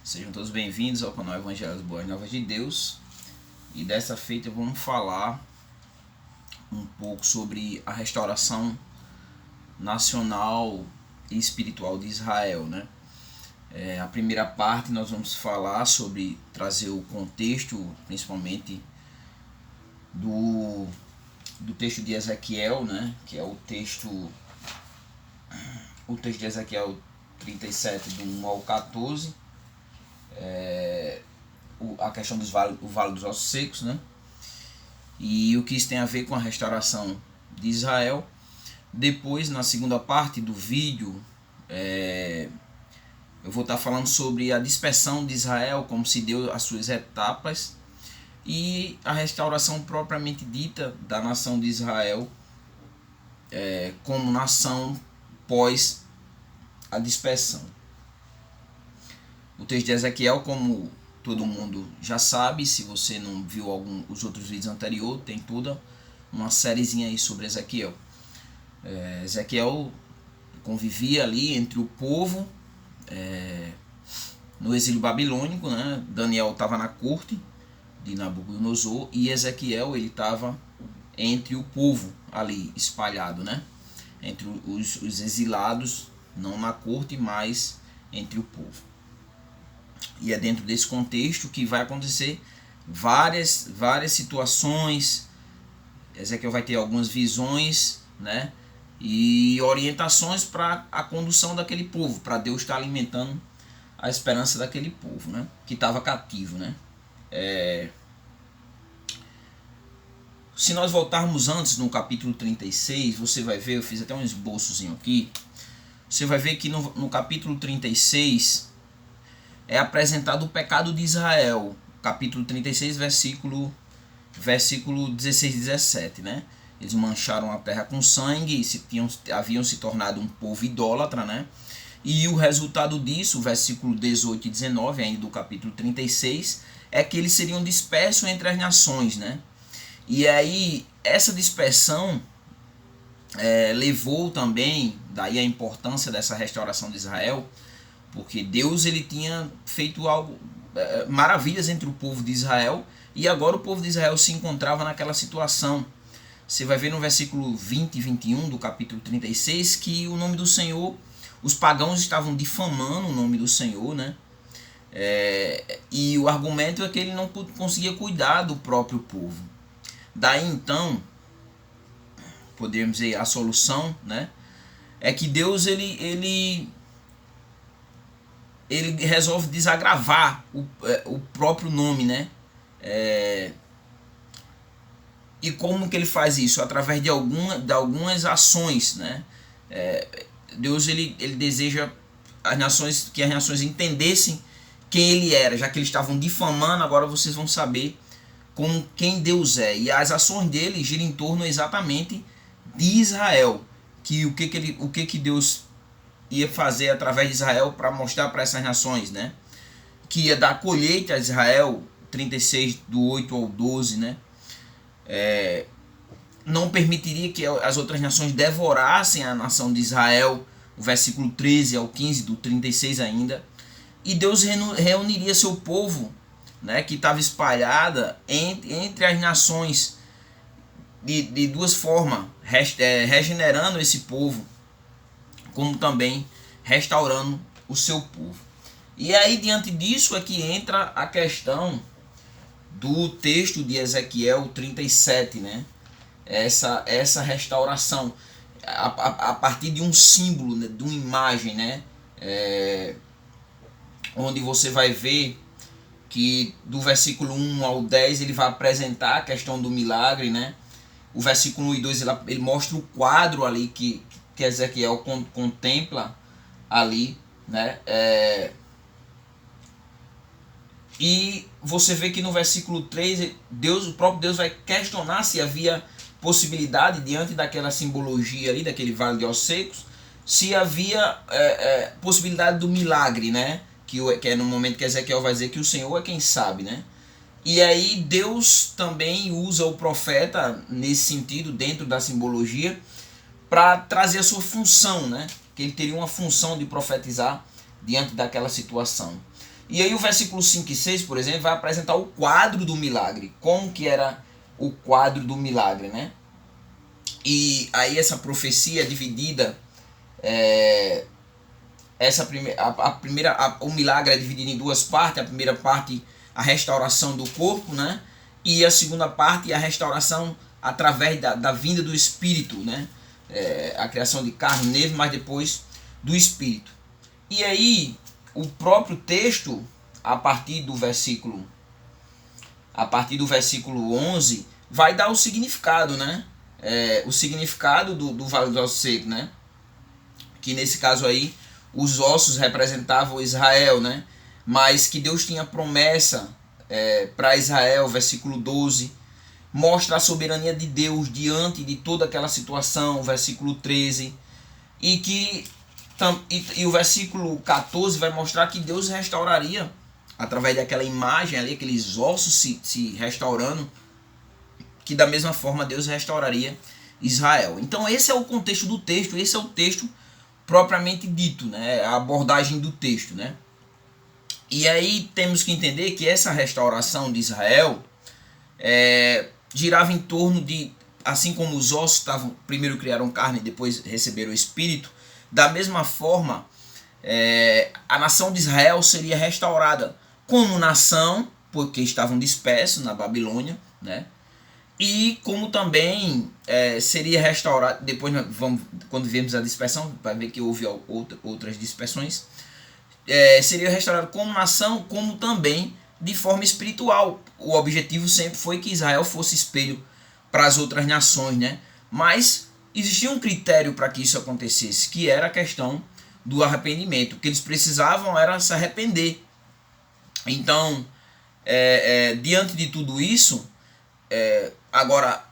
Sejam todos bem-vindos ao canal Evangelho das Boas Novas de Deus. E dessa feita vamos falar um pouco sobre a restauração nacional e espiritual de Israel, né? A primeira parte nós vamos falar sobre trazer o contexto, principalmente do texto de Ezequiel, né? Que é o texto de Ezequiel 37, do 1 ao 14. A questão do Vale dos Ossos Secos, né? E o que isso tem a ver com a restauração de Israel. Depois, na segunda parte do vídeo, eu vou estar falando sobre a dispersão de Israel, como se deu as suas etapas, e a restauração propriamente dita da nação de Israel como nação pós a dispersão. O texto de Ezequiel, como todo mundo já sabe, se você não viu os outros vídeos anteriores, tem toda uma sériezinha aí sobre Ezequiel. Ezequiel convivia ali entre o povo no exílio babilônico, né? Daniel estava na corte de Nabucodonosor e Ezequiel ele estava entre o povo ali espalhado, né? Entre os exilados, não na corte, mas entre o povo. E é dentro desse contexto que vai acontecer várias situações. Ezequiel vai ter algumas visões, né? E orientações para a condução daquele povo, para Deus estar alimentando a esperança daquele povo, né? Que estava cativo, né? Se nós voltarmos antes no capítulo 36, você vai ver, eu fiz até um esboçozinho aqui, você vai ver que no capítulo 36 é apresentado o pecado de Israel, capítulo 36, versículo 16 e 17, né? Eles mancharam a terra com sangue e haviam se tornado um povo idólatra, né? E o resultado disso, versículo 18 e 19, ainda do capítulo 36, é que eles seriam dispersos entre as nações, né? E aí, essa dispersão levou também, daí a importância dessa restauração de Israel, porque Deus ele tinha feito algo, maravilhas entre o povo de Israel, e agora o povo de Israel se encontrava naquela situação. Você vai ver no versículo 20 e 21 do capítulo 36 que o nome do Senhor, os pagãos estavam difamando o nome do Senhor, né? E o argumento é que ele não conseguia cuidar do próprio povo. Daí então, podemos dizer, a solução, né? É que Deus ele resolve desagravar o próprio nome, né? E como que ele faz isso? Através de algumas ações, né? Deus ele deseja que as nações entendessem quem ele era, já que eles estavam difamando, agora vocês vão saber quem Deus é. E as ações dele giram em torno exatamente de Israel, o que Deus ia fazer através de Israel para mostrar para essas nações, né? Que ia dar colheita a Israel, 36 do 8 ao 12, né? Não permitiria que as outras nações devorassem a nação de Israel, o versículo 13 ao 15 do 36 ainda. E Deus reuniria seu povo, né, que estava espalhada entre as nações de duas formas, regenerando esse povo, como também restaurando o seu povo. E aí, diante disso, é que entra a questão do texto de Ezequiel 37, né? Essa restauração a partir de um símbolo, né? De uma imagem, né? Onde você vai ver que do versículo 1 ao 10 ele vai apresentar a questão do milagre, né? O versículo 1 e 2 ele mostra o quadro ali que Ezequiel contempla ali, né? E você vê que no versículo 3 o próprio Deus vai questionar se havia possibilidade, diante daquela simbologia ali, daquele vale de ossos secos, se havia possibilidade do milagre, né? Que é no momento que Ezequiel vai dizer que o Senhor é quem sabe, né? E aí Deus também usa o profeta nesse sentido, dentro da simbologia, para trazer a sua função, né? Que ele teria uma função de profetizar diante daquela situação. E aí o versículo 5 e 6, por exemplo, vai apresentar o quadro do milagre. Como que era o quadro do milagre, né? E aí essa profecia é dividida, o milagre é dividido em duas partes. A primeira parte, a restauração do corpo, né? E a segunda parte, a restauração através da vinda do Espírito, né? A criação de carne nele, mas depois do Espírito. E aí o próprio texto, a partir do versículo 11, vai dar o significado, né? O significado do Vale dos Ossos Secos, né? Que nesse caso aí os ossos representavam Israel, né? Mas que Deus tinha promessa para Israel. Versículo 12 mostra a soberania de Deus diante de toda aquela situação. Versículo 13 e o versículo 14 vai mostrar que Deus restauraria através daquela imagem ali, aqueles ossos se restaurando, que da mesma forma Deus restauraria Israel. Então esse é o contexto do texto, esse é o texto propriamente dito, né? A abordagem do texto, né? E aí temos que entender que essa restauração de Israel girava em torno de, assim como os ossos primeiro criaram carne e depois receberam o Espírito, da mesma forma a nação de Israel seria restaurada como nação, porque estavam dispersos na Babilônia, né? E como também seria restaurado, depois quando vemos a dispersão, vai ver que houve outras dispersões, seria restaurado como nação, como também de forma espiritual. O objetivo sempre foi que Israel fosse espelho para as outras nações, né? Mas existia um critério para que isso acontecesse, que era a questão do arrependimento. O que eles precisavam era se arrepender. Então, diante de tudo isso, agora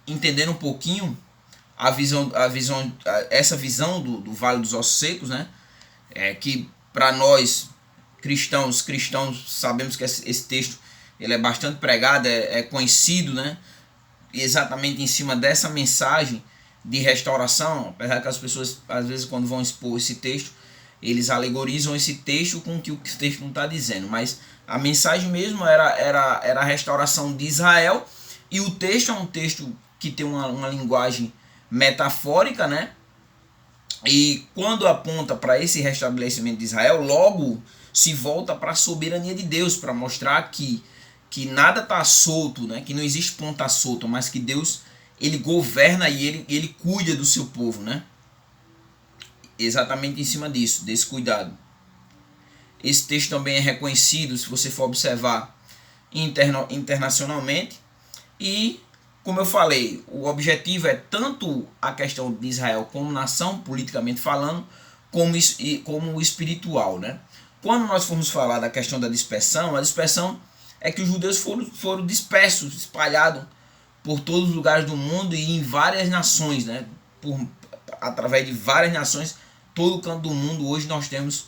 entendendo um pouquinho essa visão do Vale dos Ossos Secos, né? Que para nós cristãos sabemos que esse texto ele é bastante pregado, é conhecido, né? Exatamente em cima dessa mensagem de restauração, apesar que as pessoas às vezes quando vão expor esse texto, eles alegorizam esse texto com o que o texto não está dizendo, mas a mensagem mesmo era a restauração de Israel. E o texto é um texto que tem uma linguagem metafórica, né? E quando aponta para esse restabelecimento de Israel, logo se volta para a soberania de Deus, para mostrar que nada está solto, né? Que não existe ponta solta, mas que Deus ele governa e ele cuida do seu povo, né? Exatamente em cima disso, desse cuidado. Esse texto também é reconhecido, se você for observar, internacionalmente. E, como eu falei, o objetivo é tanto a questão de Israel como nação, politicamente falando, como o espiritual, né? Quando nós formos falar da questão da dispersão, a dispersão é que os judeus foram dispersos, espalhados por todos os lugares do mundo e em várias nações, né? Através de várias nações, todo canto do mundo hoje nós temos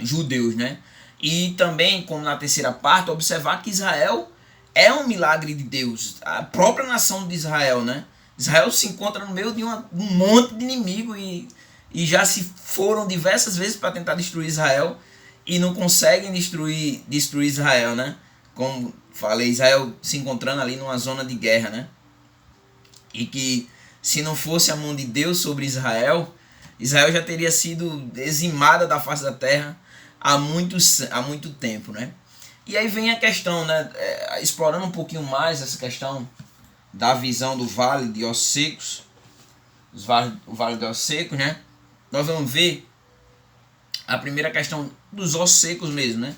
judeus, né? E também, como na terceira parte, observar que Israel é um milagre de Deus, a própria nação de Israel, né? Israel se encontra no meio de um monte de inimigo e já se foram diversas vezes para tentar destruir Israel e não conseguem destruir Israel, né? Como falei, Israel se encontrando ali numa zona de guerra, né? E que se não fosse a mão de Deus sobre Israel, Israel já teria sido dizimada da face da terra há muito tempo, né? E aí vem a questão, né? Explorando um pouquinho mais essa questão da visão do Vale de Ossos Secos, o Vale de Ossos Secos, né? Nós vamos ver a primeira questão dos ossos secos mesmo, né?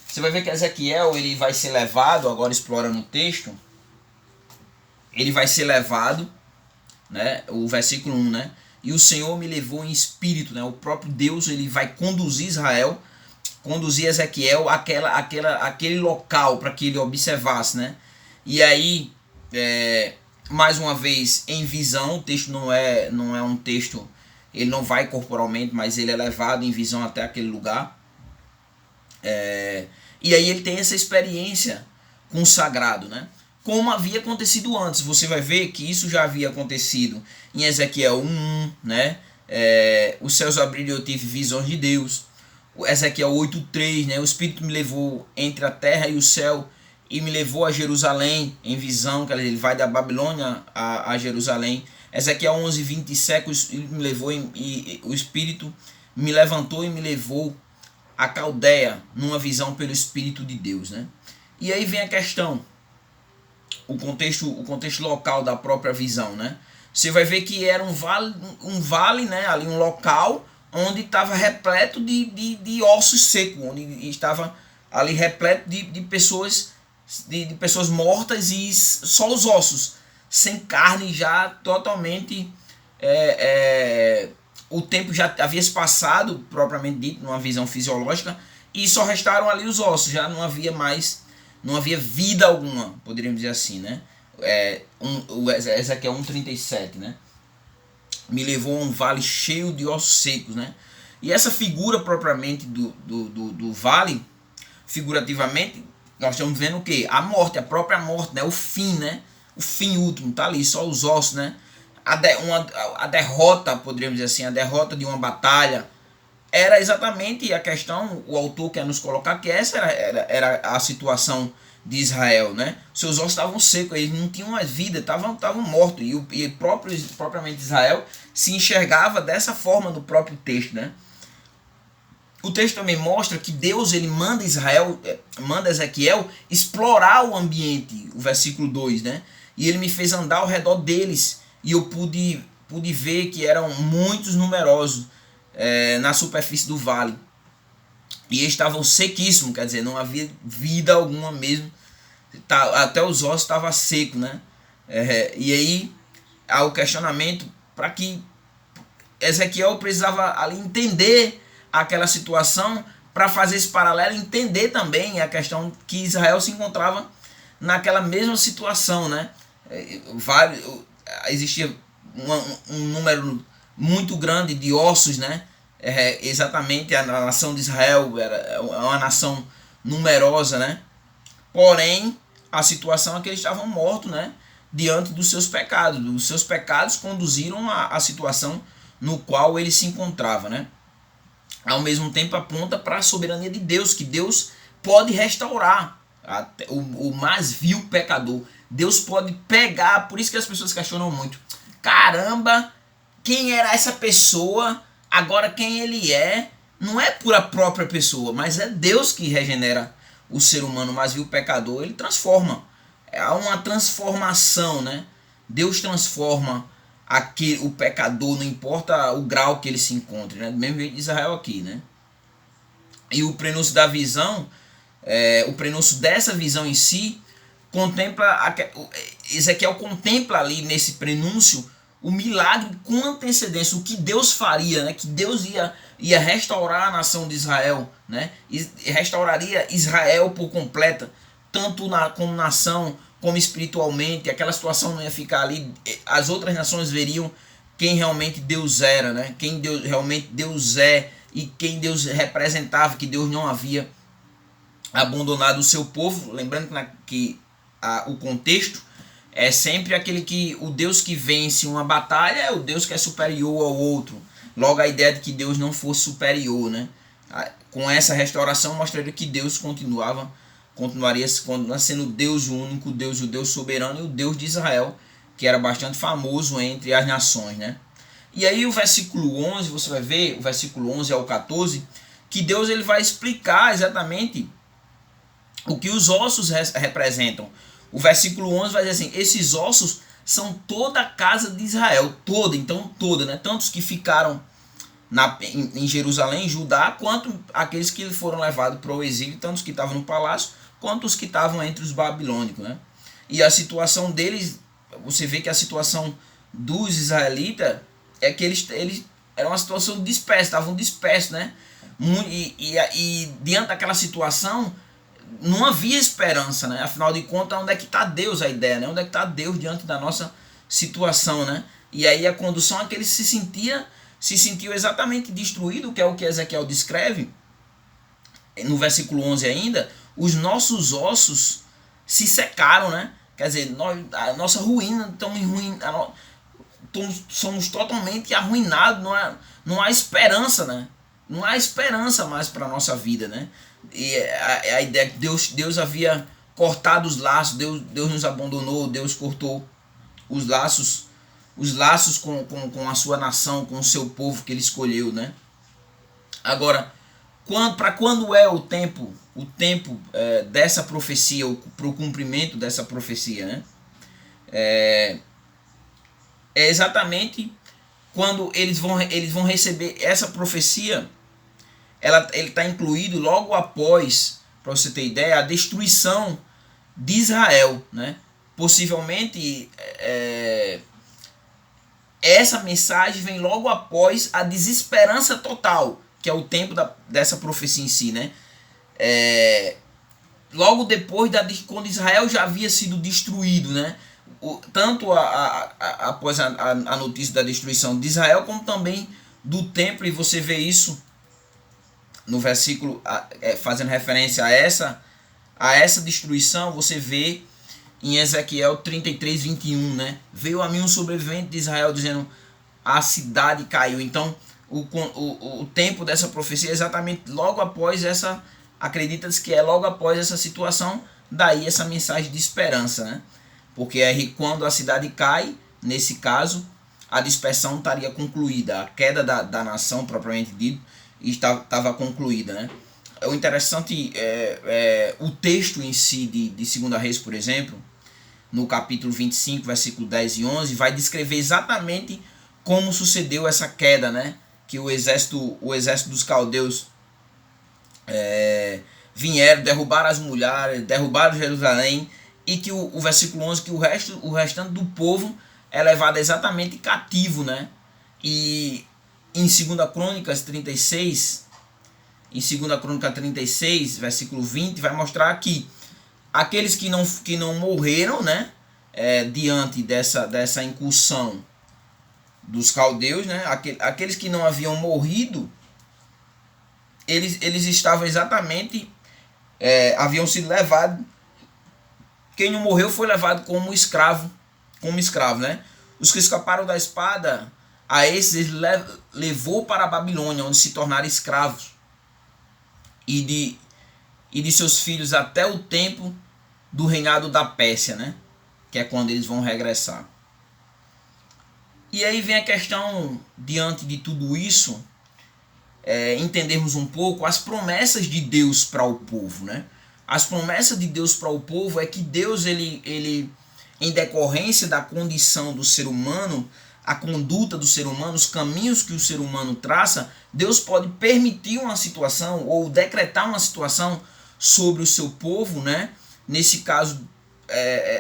Você vai ver que Ezequiel ele vai ser levado, agora explorando o texto, ele vai ser levado, né? O versículo 1, né? E o Senhor me levou em espírito, né? O próprio Deus ele vai conduzir Israel, conduzir Ezequiel aquele local para que ele observasse, né? E aí, mais uma vez, em visão, o texto não é um texto, ele não vai corporalmente, mas ele é levado em visão até aquele lugar. E aí ele tem essa experiência com o sagrado, né? Como havia acontecido antes. Você vai ver que isso já havia acontecido em Ezequiel 1:1, né? Os céus abriram e eu tive visões de Deus. Ezequiel 8:3, né? O Espírito me levou entre a terra e o céu e me levou a Jerusalém em visão, que ele vai da Babilônia a Jerusalém. Ezequiel 11:27, ele me levou e o Espírito me levantou e me levou a Caldeia numa visão pelo Espírito de Deus, né? E aí vem a questão, o contexto local da própria visão, né? Você vai ver que era um vale, né? Ali um local onde estava repleto de ossos secos, onde estava ali repleto de pessoas mortas e só os ossos, sem carne, já totalmente o tempo já havia se passado, propriamente dito, numa visão fisiológica, e só restaram ali os ossos, já não havia vida alguma, poderíamos dizer assim, né? Ezequiel 1:37, né? Me levou a um vale cheio de ossos secos, né? E essa figura propriamente do vale, figurativamente, nós estamos vendo o quê? A morte, a própria morte, né? O fim, né? O fim último, tá ali, só os ossos, né? A derrota, poderíamos dizer assim, a derrota de uma batalha. Era exatamente a questão, o autor quer nos colocar que essa era a situação de Israel, né? Seus ossos estavam secos, eles não tinham mais vida, estavam mortos. E propriamente Israel se enxergava dessa forma no próprio texto, né? O texto também mostra que Deus ele manda Ezequiel explorar o ambiente, o versículo 2, né? E ele me fez andar ao redor deles e eu pude ver que eram muitos numerosos na superfície do vale. E eles estavam sequíssimos, quer dizer, não havia vida alguma mesmo. Até os ossos estavam secos, né? E aí há o questionamento para que Ezequiel precisava ali entender aquela situação para fazer esse paralelo, entender também a questão que Israel se encontrava naquela mesma situação, né? Existia um número muito grande de ossos, né? Exatamente, a nação de Israel era uma nação numerosa, né? Porém, a situação é que eles estavam mortos, né? Diante dos seus pecados. Os seus pecados conduziram a situação no qual ele se encontrava, né? Ao mesmo tempo aponta para a soberania de Deus, que Deus pode restaurar o mais vil pecador. Deus pode pegar, por isso que as pessoas questionam muito. Caramba, quem era essa pessoa? Agora quem ele é? Não é por a própria pessoa, mas é Deus que regenera o ser humano mais vil pecador. Ele transforma. Há uma transformação, né? Deus transforma o pecador, não importa o grau que ele se encontre, né? Do mesmo jeito de Israel aqui, né? E o prenúncio da visão, o prenúncio dessa visão em si, Ezequiel contempla ali nesse prenúncio o milagre com antecedência, o que Deus faria, né? Que Deus ia restaurar a nação de Israel, né? E restauraria Israel por completa, tanto como nação, como espiritualmente. Aquela situação não ia ficar ali, as outras nações veriam quem realmente Deus era, né? Quem realmente Deus é e quem Deus representava, que Deus não havia abandonado o seu povo. Lembrando que o contexto é sempre aquele que o Deus que vence uma batalha é o Deus que é superior ao outro. Logo a ideia de que Deus não fosse superior, né? Com essa restauração mostraria que Deus continuaria sendo Deus único, Deus, o Deus soberano e o Deus de Israel, que era bastante famoso entre as nações, né? E aí o versículo 11, você vai ver, o versículo 11 ao 14, que Deus ele vai explicar exatamente o que os ossos representam. O versículo 11 vai dizer assim: esses ossos são toda a casa de Israel, toda, né? Tantos que ficaram em Jerusalém, Judá, quanto aqueles que foram levados para o exílio, tantos que estavam no palácio, quanto os que estavam entre os babilônicos, né? E a situação deles, você vê que a situação dos israelitas é que eles era uma situação dispersa, estavam dispersos, né? E diante daquela situação não havia esperança, né? Afinal de contas, onde é que está Deus, a ideia, né? Onde é que está Deus diante da nossa situação, né? E aí a condução é que ele se sentiu exatamente destruído, que é o que Ezequiel descreve no versículo 11 ainda. Os nossos ossos se secaram, né? Quer dizer, a nossa ruína, somos totalmente arruinados, não há esperança, né? não há esperança mais para a nossa vida, né? E a ideia que Deus havia cortado os laços, Deus nos abandonou, Deus cortou os laços com a sua nação, com o seu povo que ele escolheu, né? Agora, para quando é o tempo dessa profecia, para o cumprimento dessa profecia, né? É exatamente quando eles vão receber essa profecia. Ele está incluído logo após, para você ter ideia, a destruição de Israel, né? Possivelmente essa mensagem vem logo após a desesperança total, que é o tempo dessa profecia em si, né? Logo depois quando Israel já havia sido destruído, né? Tanto após a notícia da destruição de Israel, como também do templo, e você vê isso no versículo fazendo referência a essa destruição, você vê em Ezequiel 33, 21, né? Veio a mim um sobrevivente de Israel dizendo, a cidade caiu. Então o tempo dessa profecia é exatamente logo após essa, acredita-se que é logo após essa situação, daí essa mensagem de esperança, né? Porque quando a cidade cai, nesse caso, a dispersão estaria concluída, a queda da nação propriamente dito estava concluída, né? O interessante o texto em si de 2 Reis, por exemplo, no capítulo 25, versículo 10 e 11, vai descrever exatamente como sucedeu essa queda, né? Que o exército dos caldeus vieram, derrubaram as mulheres, derrubaram Jerusalém, e que o versículo 11, que o restante do povo é levado exatamente cativo, né? E em 2 Crônicas 36, versículo 20, vai mostrar que aqueles que não morreram, né? Diante dessa incursão dos caldeus, né? Aqueles que não haviam morrido, eles estavam exatamente, haviam sido levados. Quem não morreu foi levado como escravo, né? Os que escaparam da espada, a esses ele levou para a Babilônia, onde se tornaram escravos, e de seus filhos até o tempo do reinado da Pérsia, né? Que é quando eles vão regressar. E aí vem a questão, diante de tudo isso, entendermos um pouco as promessas de Deus para o povo, né? As promessas de Deus para o povo é que Deus, ele em decorrência da condição do ser humano, a conduta do ser humano, os caminhos que o ser humano traça, Deus pode permitir uma situação ou decretar uma situação sobre o seu povo, né? Nesse caso,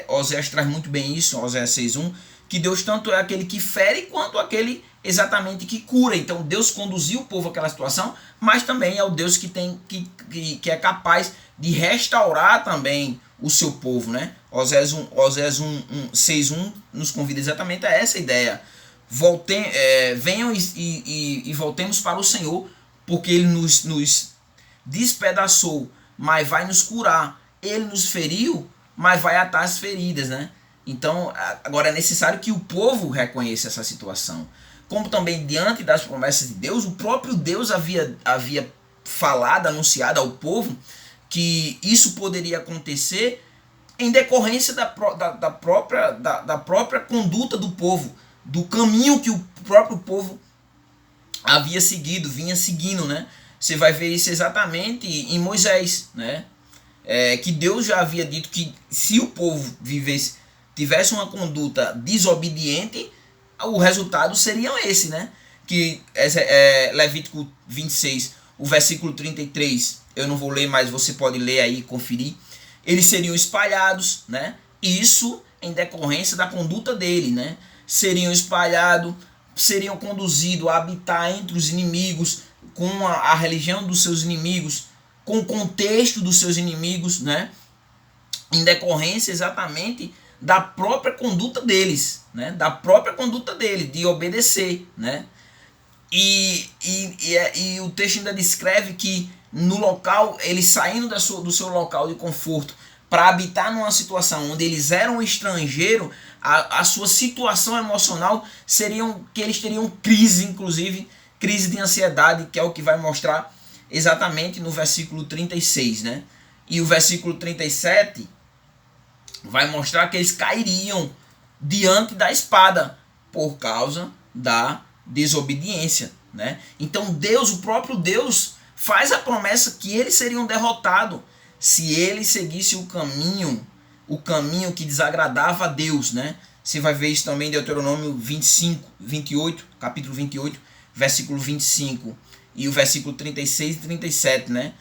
Oséias traz muito bem isso, Oséias 6:1, que Deus tanto é aquele que fere quanto aquele exatamente que cura. Então Deus conduziu o povo àquela situação, mas também é o Deus que é capaz de restaurar também o seu povo, né? Oséias 6:1 nos convida exatamente a essa ideia. Venham e voltemos para o Senhor, porque Ele nos despedaçou, mas vai nos curar. Ele nos feriu, mas vai atar as feridas, né? Então, agora é necessário que o povo reconheça essa situação. Como também, diante das promessas de Deus, o próprio Deus havia falado, anunciado ao povo que isso poderia acontecer em decorrência da própria conduta do povo, do caminho que o próprio povo havia seguido, vinha seguindo, né? Você vai ver isso exatamente em Moisés, né? Que Deus já havia dito que se o povo tivesse uma conduta desobediente, o resultado seria esse, né? Que Levítico 26, o versículo 33, eu não vou ler, mas você pode ler aí e conferir. Eles seriam espalhados, né? Isso em decorrência da conduta dele, né? Seriam espalhados, seriam conduzidos a habitar entre os inimigos, com a religião dos seus inimigos, com o contexto dos seus inimigos, né? Em decorrência exatamente da própria conduta deles, né? Da própria conduta dele, de obedecer, né? E o texto ainda descreve que no local, eles saindo do seu local de conforto para habitar numa situação onde eles eram estrangeiros, a sua situação emocional seriam que eles teriam crise, inclusive crise de ansiedade, que é o que vai mostrar exatamente no versículo 36, né? E o versículo 37 vai mostrar que eles cairiam diante da espada por causa da desobediência, né? Então Deus, o próprio Deus, faz a promessa que eles seriam derrotados se eles seguissem o caminho que desagradava a Deus, né? Você vai ver isso também em Deuteronômio 28, capítulo 28, versículo 25 e o versículo 36 e 37, né?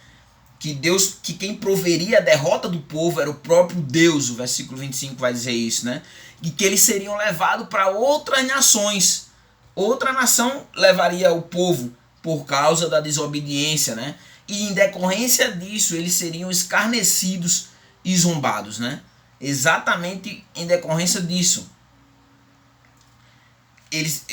Que quem proveria a derrota do povo era o próprio Deus, o versículo 25 vai dizer isso, né? E que eles seriam levados para outras nações. Outra nação levaria o povo por causa da desobediência, né? E em decorrência disso, eles seriam escarnecidos e zombados, né? Exatamente em decorrência disso. Eles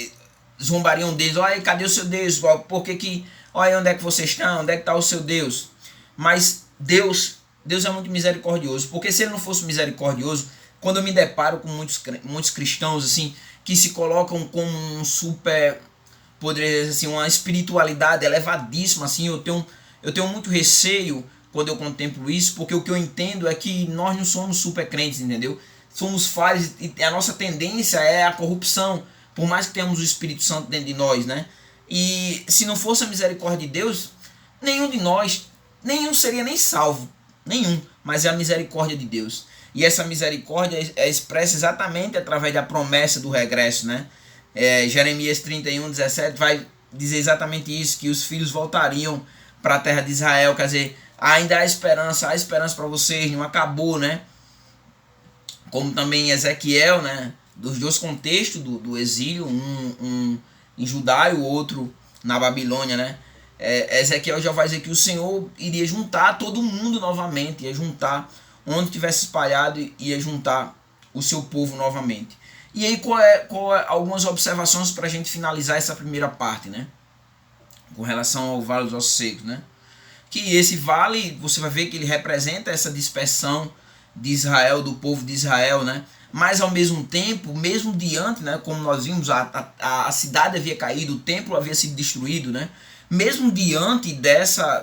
zombariam deles. Olha aí, cadê o seu Deus? Por que olha aí onde é que vocês estão? Onde é que está o seu Deus? Mas Deus é muito misericordioso. Porque se ele não fosse misericordioso, quando eu me deparo com muitos cristãos assim, que se colocam como um super, poderia dizer assim, uma espiritualidade elevadíssima, assim, eu tenho muito receio quando eu contemplo isso, porque o que eu entendo é que nós não somos super crentes, entendeu? Somos falhos e a nossa tendência é a corrupção, por mais que tenhamos o Espírito Santo dentro de nós, né? E se não fosse a misericórdia de Deus, nenhum seria nem salvo, nenhum, mas é a misericórdia de Deus. E essa misericórdia é expressa exatamente através da promessa do regresso, né? Jeremias 31:17 vai dizer exatamente isso, que os filhos voltariam para a terra de Israel, quer dizer, ainda há esperança para vocês, não acabou, né? Como também em Ezequiel, né? Dos dois contextos do exílio, um em Judá e o outro na Babilônia, né? Ezequiel já vai dizer que o Senhor iria juntar todo mundo novamente, ia juntar onde tivesse espalhado, ia juntar o seu povo novamente. E aí qual é algumas observações para a gente finalizar essa primeira parte, né? Com relação ao Vale dos Ossos Secos, né? Que esse vale, você vai ver que ele representa essa dispersão de Israel, do povo de Israel, né? Mas ao mesmo tempo, mesmo diante, né, como nós vimos, a cidade havia caído, o templo havia sido destruído, né? Mesmo diante dessa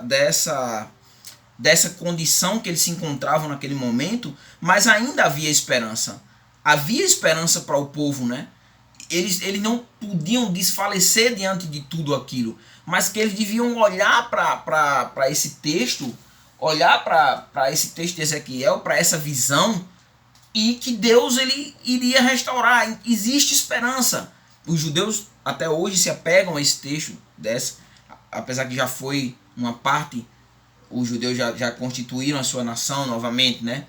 condição que eles se encontravam naquele momento, mas ainda havia esperança. Havia esperança para o povo, né? Eles não podiam desfalecer diante de tudo aquilo, mas que eles deviam olhar para esse texto, olhar para esse texto de Ezequiel, para essa visão, e que Deus ele iria restaurar. Existe esperança. Os judeus até hoje se apegam a esse texto, apesar que já foi uma parte, os judeus já constituíram a sua nação novamente, né?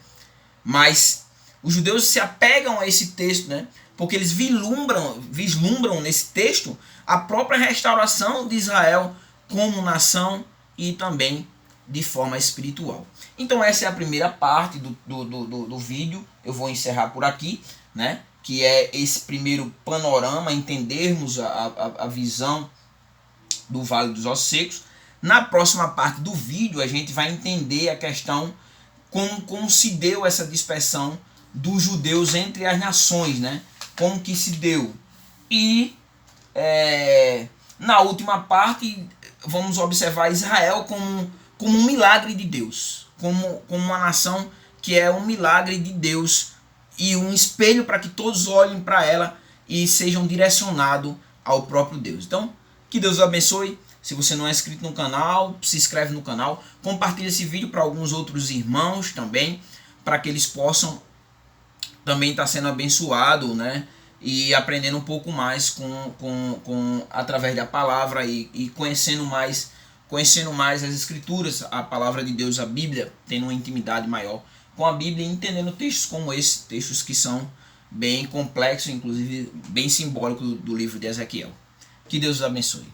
Mas os judeus se apegam a esse texto, né? Porque eles vislumbram nesse texto a própria restauração de Israel como nação e também de forma espiritual. Então essa é a primeira parte do vídeo. Eu vou encerrar por aqui, né? Que é esse primeiro panorama, entendermos a visão do Vale dos Ossos Secos. Na próxima parte do vídeo a gente vai entender a questão como se deu essa dispersão dos judeus entre as nações, né? Como que se deu. E na última parte vamos observar Israel como um milagre de Deus, como uma nação que é um milagre de Deus e um espelho para que todos olhem para ela e sejam direcionados ao próprio Deus. Então, que Deus abençoe. Se você não é inscrito no canal, se inscreve no canal, compartilha esse vídeo para alguns outros irmãos também, para que eles possam também estar sendo abençoados, né? E aprendendo um pouco mais através da palavra e conhecendo mais as escrituras, a palavra de Deus, a Bíblia, tendo uma intimidade maior com a Bíblia e entendendo textos como esse, textos que são bem complexos, inclusive bem simbólicos do livro de Ezequiel. Que Deus os abençoe.